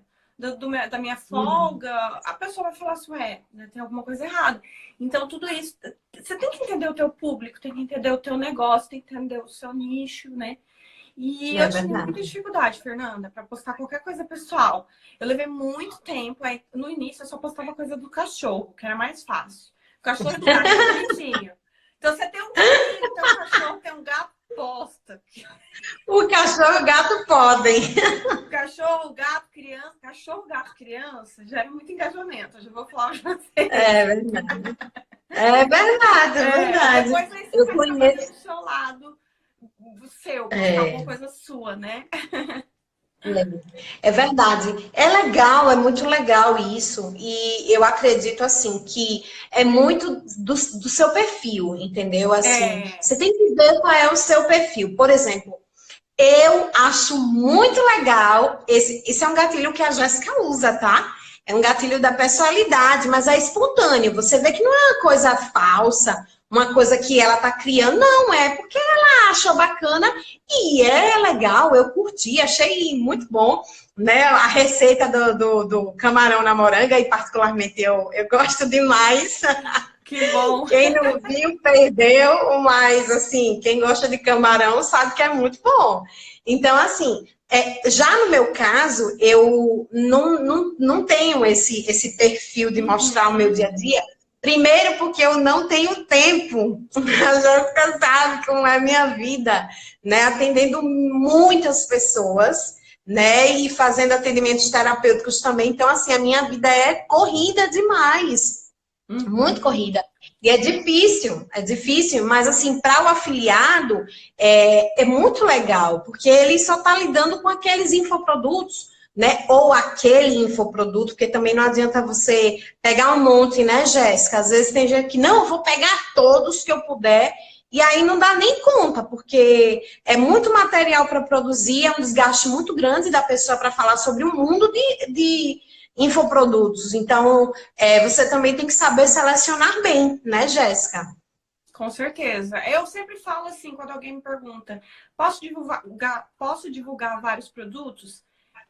da minha folga, a pessoa vai falar assim, né, tem alguma coisa errada. Então, tudo isso, você tem que entender o teu público, tem que entender o teu negócio, tem que entender o seu nicho, né? E eu tinha muita dificuldade, Fernanda, para postar qualquer coisa pessoal. Eu levei muito tempo, aí no início eu só postava coisa do cachorro, que era mais fácil. O cachorro e do gato é bonitinho. Então, você tem um filho, tem um cachorro, tem um gato, posta. O cachorro e o gato podem. Cachorro, gato, criança, gera muito engajamento. Eu já vou falar pra vocês. É verdade. É verdade, é verdade. Depois aí você Eu faz conheço. do seu lado, do seu, postar alguma coisa sua, né? É verdade. É legal, é muito legal isso. E eu acredito, assim, que é muito do seu perfil, entendeu? Assim, você tem que ver qual é o seu perfil. Por exemplo, eu acho muito legal, esse é um gatilho que a Jéssica usa, tá? É um gatilho da personalidade, mas é espontâneo. Você vê que não é uma coisa falsa, uma coisa que ela tá criando, não, é porque ela achou bacana e é legal, eu curti, achei muito bom, né? A receita do camarão na moranga, e particularmente eu gosto demais. Que bom. Quem não viu, perdeu, mas assim, quem gosta de camarão sabe que é muito bom. Então, assim, já no meu caso, eu não tenho esse perfil de mostrar o meu dia a dia. Primeiro, porque eu não tenho tempo. A Jéssica sabe como é a minha vida, né? Atendendo muitas pessoas, né? E fazendo atendimentos terapêuticos também. Então, assim, a minha vida é corrida demais. Muito corrida. E é difícil, mas assim, para o afiliado é muito legal, porque ele só está lidando com aqueles infoprodutos, né? Ou aquele infoproduto, porque também não adianta você pegar um monte, né, Jéssica? Às vezes tem gente que, não, eu vou pegar todos que eu puder, e aí não dá nem conta, porque é muito material para produzir, é um desgaste muito grande da pessoa para falar sobre um mundo de infoprodutos. Então, você também tem que saber selecionar bem, né, Jéssica? Com certeza. Eu sempre falo assim, quando alguém me pergunta, posso divulgar vários produtos?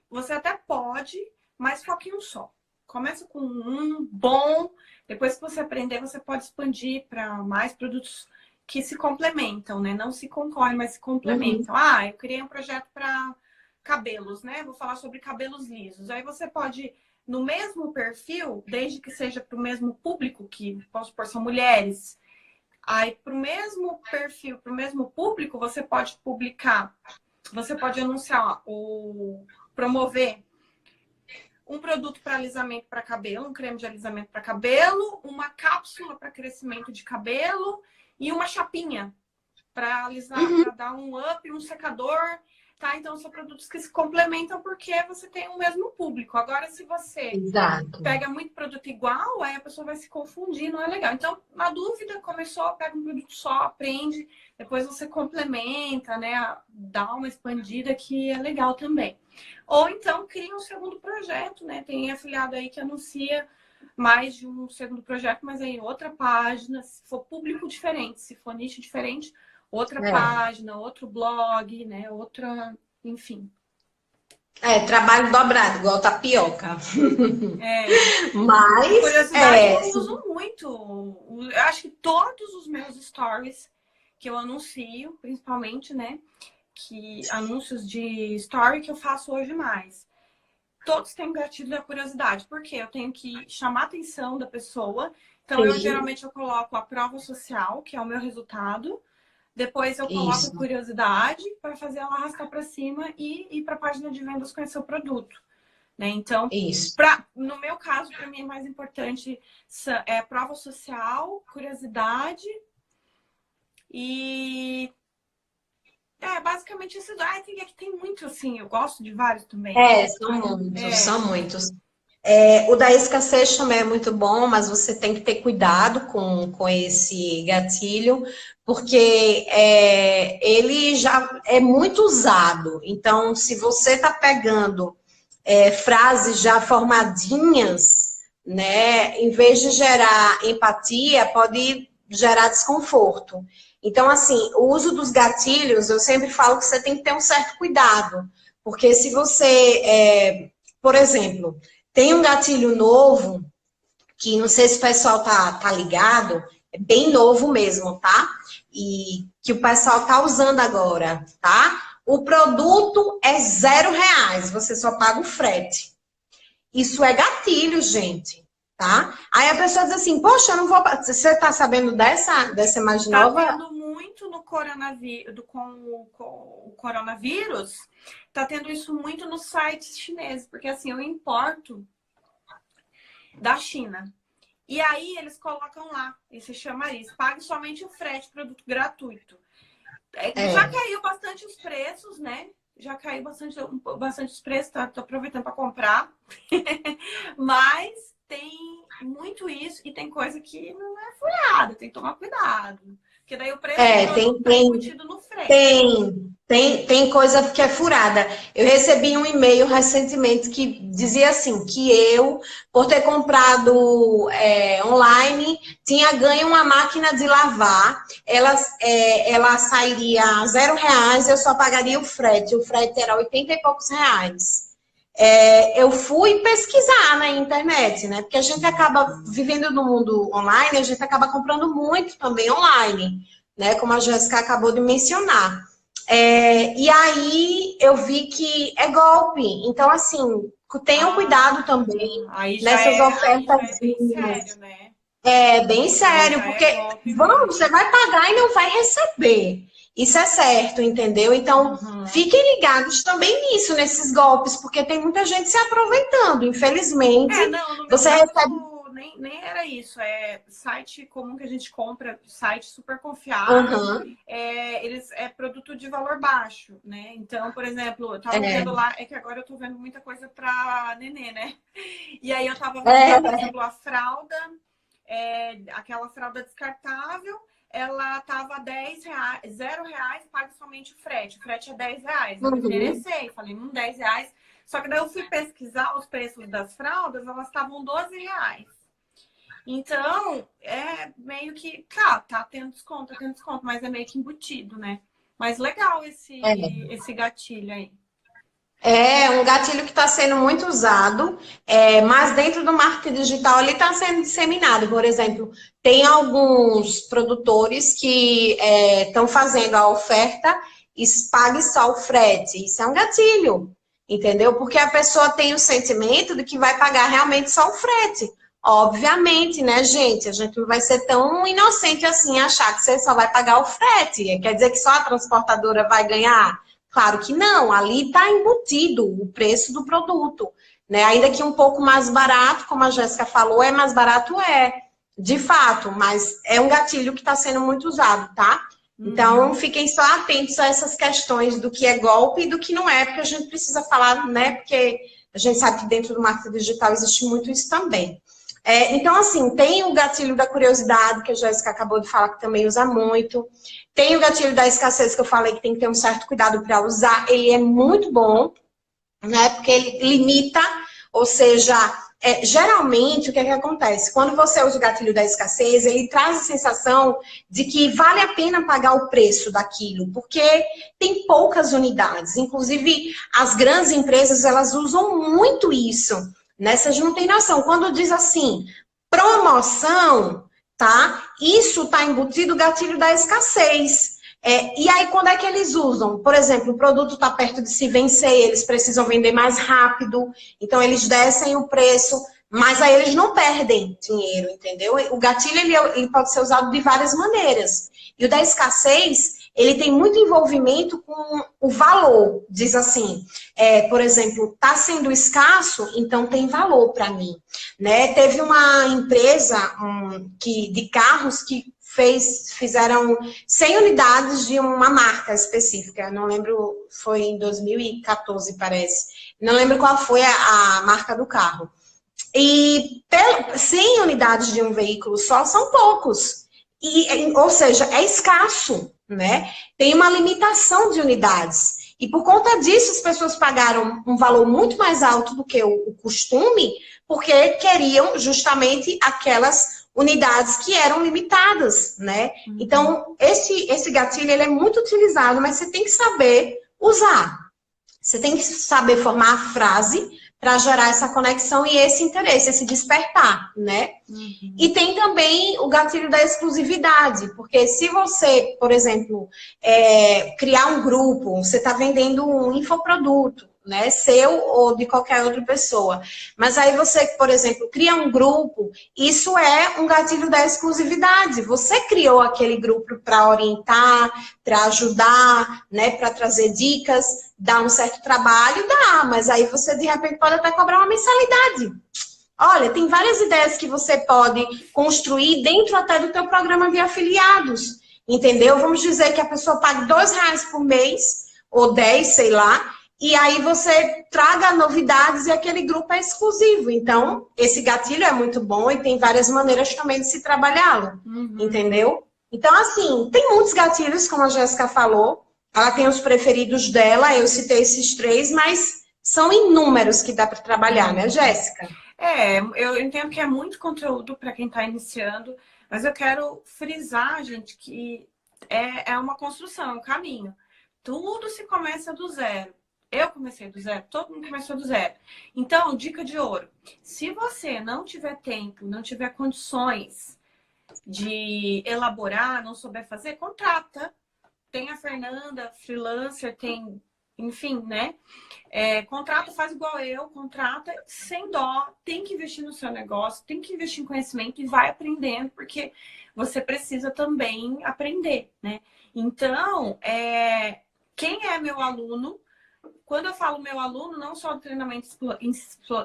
Você até pode, mas foque em um só. Começa com um bom, depois que você aprender, você pode expandir para mais produtos que se complementam, né? Não se concorrem, mas se Uhum. complementam. Eu criei um projeto para cabelos, né? Vou falar sobre cabelos lisos. Aí você pode, no mesmo perfil, desde que seja para o mesmo público, que, posso supor, são mulheres. Aí, para o mesmo perfil, para o mesmo público, você pode publicar, você pode anunciar ou promover um produto para alisamento para cabelo, um creme de alisamento para cabelo, uma cápsula para crescimento de cabelo e uma chapinha para alisar, Uhum. para dar um up, um secador, tá? Então são produtos que se complementam porque você tem o mesmo público. Agora, se você Exato. pega muito produto igual, aí a pessoa vai se confundir, não é legal. Então, na dúvida, começou, pega um produto só, aprende, depois você complementa, né? Dá uma expandida que é legal também. Ou então cria um segundo projeto, né? Tem afiliado aí que anuncia mais de um segundo projeto, mas aí outra página, se for público diferente, se for nicho diferente, outra É. página, outro blog, né? Outra, enfim. Trabalho dobrado, igual tapioca. É, o Mas, curiosidade eu uso muito. Eu acho que todos os meus stories que eu anuncio, principalmente, né? Que anúncios de story que eu faço hoje mais. Todos têm gatilho da curiosidade, porque eu tenho que chamar a atenção da pessoa. Então, eu sim, geralmente eu coloco a prova social, que é o meu resultado. Depois eu coloco a isso, curiosidade para fazer ela arrastar para cima e ir para a página de vendas conhecer o produto. Né? Então, isso. no meu caso, para mim é mais importante prova social, curiosidade e basicamente isso. Tem muito assim, eu gosto de vários também. São muitos, É, são muitos. O da escassez também é muito bom, mas você tem que ter cuidado com esse gatilho, porque ele já é muito usado. Então, se você está pegando frases já formadinhas, né, em vez de gerar empatia, pode gerar desconforto. Então, assim, o uso dos gatilhos, eu sempre falo que você tem que ter um certo cuidado, porque se você, por exemplo, tem um gatilho novo, que não sei se o pessoal tá ligado, é bem novo mesmo, tá? E que o pessoal tá usando agora, tá? O produto é R$ 0, você só paga o frete. Isso é gatilho, gente, tá? Aí a pessoa diz assim, poxa, eu não vou... Você tá sabendo dessa mais tá nova? tendo muito no coronavírus, com o coronavírus, tá tendo isso muito nos sites chineses, porque assim, eu importo da China. E aí eles colocam lá, e se chama isso, pague somente o frete, produto gratuito. Já É, caiu bastante os preços, né? Já caiu bastante os preços, tô aproveitando para comprar. Mas tem muito isso e tem coisa que não é furada, tem que tomar cuidado. Porque daí o preço do produto tem, está tem, embutido no frete. tem coisa que é furada. Eu recebi um e-mail recentemente que dizia assim, que eu, por ter comprado online, tinha ganho uma máquina de lavar. Ela sairia R$ 0, eu só pagaria o frete. O frete era 80 e poucos reais. Eu fui pesquisar na internet, né? Porque a gente acaba vivendo no mundo online, a gente acaba comprando muito também online, né? Como a Jéssica acabou de mencionar. E aí eu vi que é golpe. Então, assim, tenham cuidado também nessas Aí já é ofertas. bem sério, né? É bem Aí sério, já é porque golpe você mesmo. vai pagar e não vai receber. Isso é certo, entendeu? Então, Uhum. fiquem ligados também nisso, nesses golpes, porque tem muita gente se aproveitando. Infelizmente, Não, no meu você recebe. caso nem era isso. É site comum que a gente compra, site super confiável. Aham, É produto de valor baixo, né? Então, por exemplo, eu tava é, vendo lá, é que agora eu tô vendo muita coisa pra nenê, né? E aí eu tava vendo lá, por é, exemplo, a fralda, aquela fralda descartável, ela tava R$ 10, R$ 0, paga somente o frete. O frete é R$ 10. Eu me uhum, interessei, falei, R$ 10. Só que daí eu fui pesquisar os preços das fraldas, elas estavam R$ 12. Então, é meio que, tá tendo desconto, mas é meio que embutido, né? Mas legal é. esse gatilho aí. É um gatilho que está sendo muito usado, mas dentro do marketing digital ele está sendo disseminado. Por exemplo, tem alguns produtores que estão fazendo a oferta e pague só o frete. Isso é um gatilho, entendeu? Porque a pessoa tem o sentimento de que vai pagar realmente só o frete. Obviamente, né, gente? A gente não vai ser tão inocente assim, achar que você só vai pagar o frete. Quer dizer que só a transportadora vai ganhar? Claro que não, ali está embutido o preço do produto, né? Ainda que um pouco mais barato, como a Jéssica falou, é mais barato, de fato, mas é um gatilho que está sendo muito usado, tá? Então, fiquem só atentos a essas questões do que é golpe e do que não é, porque a gente precisa falar, né? Porque a gente sabe que dentro do marketing digital existe muito isso também. Então, assim, tem o gatilho da curiosidade, que a Jéssica acabou de falar, que também usa muito. Tem o gatilho da escassez, que eu falei que tem que ter um certo cuidado para usar. Ele é muito bom, né? Porque ele limita, ou seja, geralmente o que é que acontece? Quando você usa o gatilho da escassez, ele traz a sensação de que vale a pena pagar o preço daquilo, porque tem poucas unidades. Inclusive, as grandes empresas, elas usam muito isso, né? Vocês não têm noção. Quando diz assim, promoção, tá? Isso está embutido o gatilho da escassez. E aí, quando é que eles usam? Por exemplo, o produto está perto de se vencer, eles precisam vender mais rápido, então eles descem o preço, mas aí eles não perdem dinheiro, entendeu? O gatilho ele pode ser usado de várias maneiras. E o da escassez, ele tem muito envolvimento com o valor, diz assim, por exemplo, está sendo escasso, então tem valor para mim. Né? Teve uma empresa de carros que fizeram 100 unidades de uma marca específica. Não lembro, foi em 2014, parece. Não lembro qual foi a marca do carro. E 100 unidades de um veículo só são poucos. Ou seja, é escasso, né? Tem uma limitação de unidades. E por conta disso, as pessoas pagaram um valor muito mais alto do que o costume, porque queriam justamente aquelas unidades que eram limitadas, né? Então, esse gatilho, ele é muito utilizado, mas você tem que saber usar. Você tem que saber formar a frase para gerar essa conexão e esse interesse, esse despertar, né? E tem também o gatilho da exclusividade, porque se você, por exemplo, criar um grupo, você está vendendo um infoproduto, né, seu ou de qualquer outra pessoa. Mas aí você, por exemplo, cria um grupo, isso é um gatilho da exclusividade. Você criou aquele grupo para orientar, para ajudar, né, para trazer dicas, dar um certo trabalho, dá, mas aí você de repente pode até cobrar uma mensalidade. Olha, tem várias ideias que você pode construir dentro até do teu programa de afiliados, entendeu? Vamos dizer que a pessoa pague R$2 por mês, ou 10, sei lá, e aí você traga novidades e aquele grupo é exclusivo. Então, esse gatilho é muito bom e tem várias maneiras também de se trabalhá-lo, entendeu? Então, assim, tem muitos gatilhos, como a Jéssica falou. Ela tem os preferidos dela, eu citei esses 3, mas são inúmeros que dá para trabalhar, né, Jéssica? Eu entendo que é muito conteúdo para quem está iniciando, mas eu quero frisar, gente, que é uma construção, é um caminho. Tudo se começa do zero. Eu comecei do zero, todo mundo começou do zero. Então, dica de ouro. Se você não tiver tempo, não tiver condições de elaborar, não souber fazer, contrata. Tem a Fernanda, freelancer, tem, enfim, né? Contrata, faz igual eu, contrata sem dó, tem que investir no seu negócio, tem que investir em conhecimento e vai aprendendo, porque você precisa também aprender, né? Então, quem é meu aluno, quando eu falo meu aluno, não só do treinamento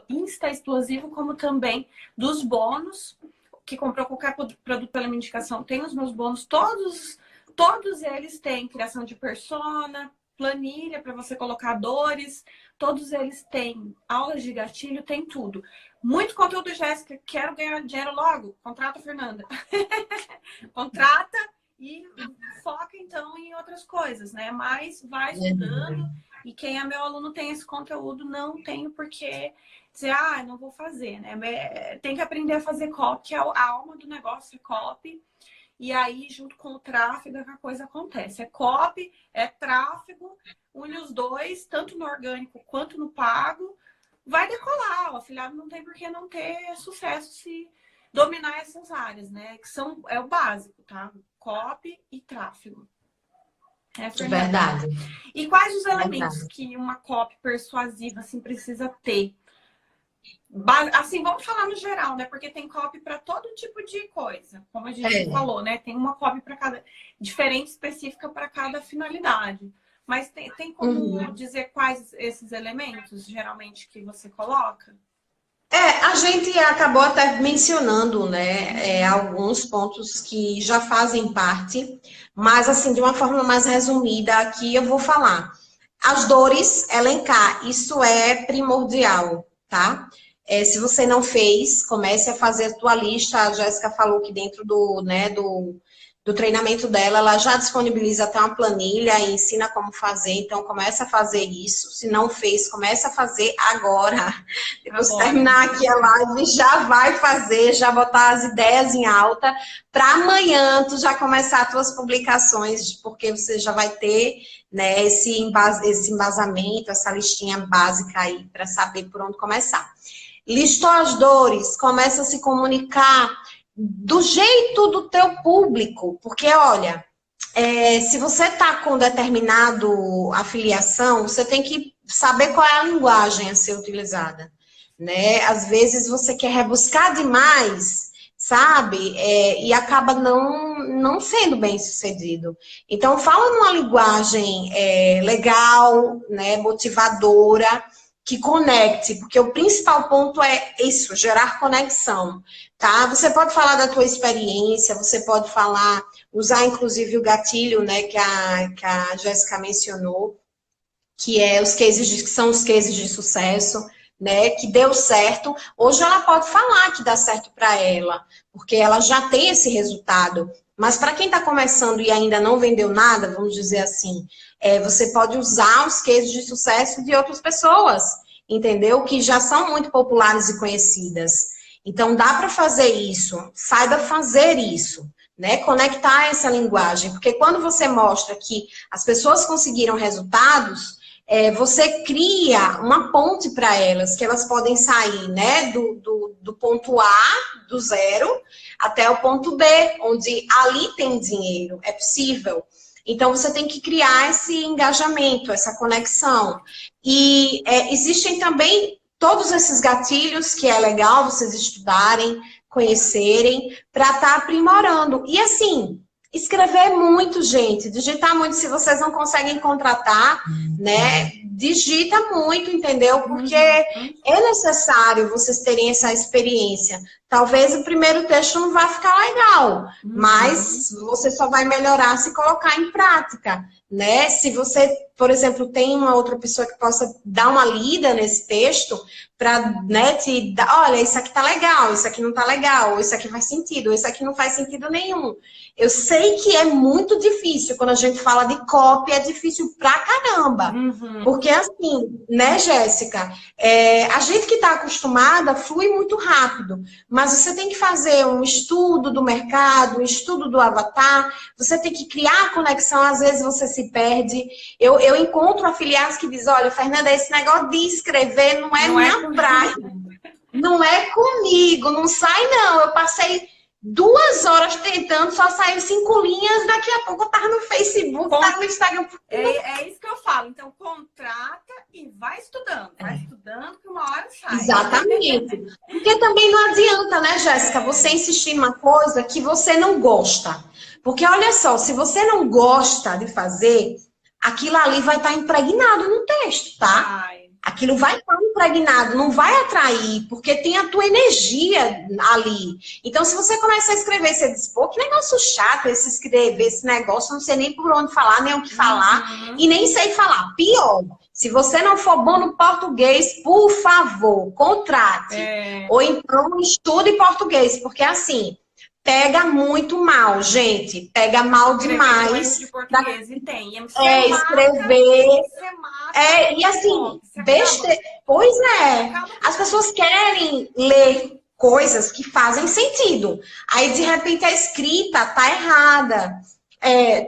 Insta Explosivo, como também dos bônus, que comprou qualquer produto pela minha indicação, tem os meus bônus, todos eles têm criação de persona, planilha para você colocar dores, todos eles têm aulas de gatilho, tem tudo. Muito conteúdo, Jéssica, quero ganhar dinheiro logo, contrata a Fernanda. Contrata e foca então em outras coisas, né? Mas vai estudando e quem é meu aluno tem esse conteúdo, não tenho por que dizer, não vou fazer, né? Tem que aprender a fazer copy, que é a alma do negócio, é copy. e aí, junto com o tráfego, é que a coisa acontece. É copy, é tráfego, une os dois, tanto no orgânico quanto no pago, vai decolar. O afiliado não tem por que não ter sucesso se dominar essas áreas, né? Que é o básico, tá? Copy e tráfego. Verdade. E quais os elementos que uma copy persuasiva assim, precisa ter? Assim, vamos falar no geral, né? Porque tem copy para todo tipo de coisa, como a gente falou, né? Tem uma copy para cada diferente, específica para cada finalidade. Mas tem como dizer quais esses elementos, geralmente, que você coloca? A gente acabou até mencionando, né, alguns pontos que já fazem parte, mas assim, de uma forma mais resumida, aqui eu vou falar. As dores, elencar, isso é primordial, tá? Se você não fez, comece a fazer a tua lista. A Jéssica falou que dentro do treinamento dela, ela já disponibiliza até uma planilha e ensina como fazer, então começa a fazer isso. Se não fez, começa a fazer agora. Depois de terminar aqui a live, já vai fazer, já botar as ideias em alta, para amanhã tu já começar as tuas publicações, porque você já vai ter, né, esse embasamento, essa listinha básica aí, para saber por onde começar. Listou as dores, começa a se comunicar do jeito do teu público, porque olha, se você está com determinado afiliação, você tem que saber qual é a linguagem a ser utilizada, né? Às vezes você quer rebuscar demais, sabe? E acaba não sendo bem sucedido. Então, fala numa linguagem legal, né? Motivadora, que conecte, porque o principal ponto é isso, gerar conexão, tá? Você pode falar da tua experiência, você pode falar, usar inclusive o gatilho, né, que a Jéssica mencionou, que são os cases de sucesso, né, que deu certo. Hoje ela pode falar que dá certo para ela, porque ela já tem esse resultado. Mas para quem está começando e ainda não vendeu nada, vamos dizer assim, você pode usar os cases de sucesso de outras pessoas, entendeu? Que já são muito populares e conhecidas. Então, dá para fazer isso, saiba fazer isso, né? Conectar essa linguagem, porque quando você mostra que as pessoas conseguiram resultados, você cria uma ponte para elas, que elas podem sair, né, do ponto A, do zero, até o ponto B, onde ali tem dinheiro, é possível. Então, você tem que criar esse engajamento, essa conexão. E existem também todos esses gatilhos que é legal vocês estudarem, conhecerem, para estar aprimorando. E assim, escrever muito, gente, digitar muito. Se vocês não conseguem contratar, né, digita muito, entendeu? Porque é necessário vocês terem essa experiência. Talvez o primeiro texto não vá ficar legal, mas você só vai melhorar se colocar em prática, né? Se você, por exemplo, tem uma outra pessoa que possa dar uma lida nesse texto para, né, te dar, olha, isso aqui tá legal, isso aqui não tá legal, isso aqui faz sentido, isso aqui não faz sentido nenhum. Eu sei que é muito difícil, quando a gente fala de copy, é difícil pra caramba. Porque assim, né, Jéssica, a gente que tá acostumada flui muito rápido, mas você tem que fazer um estudo do mercado, um estudo do avatar, você tem que criar a conexão, às vezes você se perde. Eu encontro afiliados que dizem, olha, Fernanda, esse negócio de escrever não é minha praia. Não é comigo, não sai não. Eu passei 2 horas tentando, só saiu 5 linhas, daqui a pouco eu tava no Facebook, tava no Instagram. É isso que eu falo. Então, contrata e vai estudando. Vai estudando que uma hora sai. Exatamente. Porque também não adianta, né, Jéssica, você insistir numa coisa que você não gosta. Porque, olha só, se você não gosta de fazer, aquilo ali vai estar impregnado no texto, tá? Aquilo vai estar impregnado, não vai atrair, porque tem a tua energia ali. Então, se você começa a escrever, você diz, pô, que negócio chato esse escrever, esse negócio, não sei nem por onde falar, nem o que falar, e nem sei falar. Pior, se você não for bom no português, por favor, contrate. Ou então, estude português, porque assim, pega muito mal, gente. Pega mal demais. De português e tem. Escrever. E assim, besteira. Pois é. As pessoas querem ler coisas que fazem sentido. Aí, de repente, a escrita tá errada.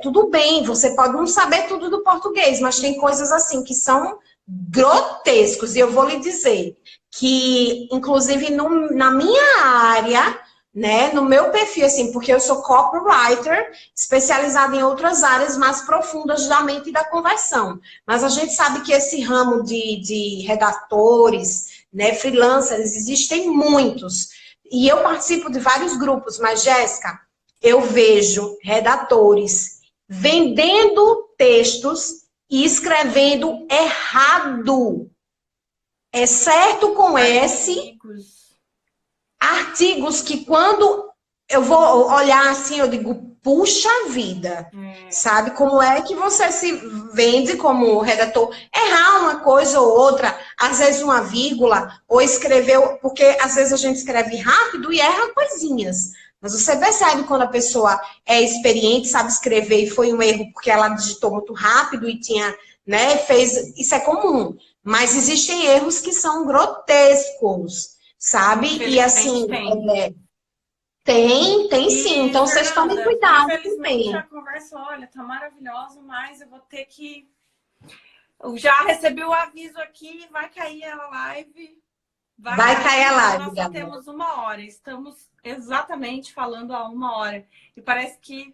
Tudo bem, você pode não saber tudo do português, mas tem coisas assim que são grotescos. E eu vou lhe dizer que, inclusive, na minha área, né, no meu perfil, assim, porque eu sou copywriter, especializada em outras áreas mais profundas da mente e da conversão. Mas a gente sabe que esse ramo de redatores, né, freelancers, existem muitos. E eu participo de vários grupos, mas, Jéssica, eu vejo redatores vendendo textos e escrevendo errado. É certo com S, artigos que quando eu vou olhar assim, eu digo, puxa vida, sabe? Como é que você se vende como redator? Errar uma coisa ou outra, às vezes uma vírgula, ou escreveu, porque às vezes a gente escreve rápido e erra coisinhas. Mas você percebe quando a pessoa é experiente, sabe escrever e foi um erro porque ela digitou muito rápido e tinha, né, fez... Isso é comum. Mas existem erros que são grotescos, sabe? E assim, tem sim. Então, vocês tomem cuidado infelizmente, também. a conversa, olha, tá maravilhosa, mas eu vou ter que... Eu já recebi o aviso aqui, vai cair a live. Vai cair a live, Nós só temos 1 hora. Estamos exatamente falando há 1 hora. E parece que...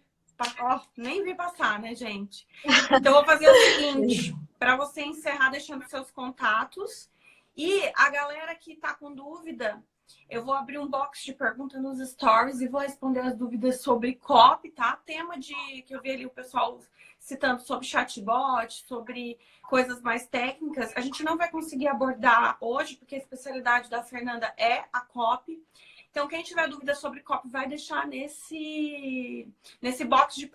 nem vi passar, né, gente? Então, eu vou fazer o seguinte, para você encerrar deixando seus contatos. E a galera que tá com dúvida, eu vou abrir um box de perguntas nos stories e vou responder as dúvidas sobre copy, tá? Tema que eu vi ali o pessoal citando sobre chatbot, sobre coisas mais técnicas. A gente não vai conseguir abordar hoje, porque a especialidade da Fernanda é a copy. Então, quem tiver dúvida sobre copy vai deixar nesse box de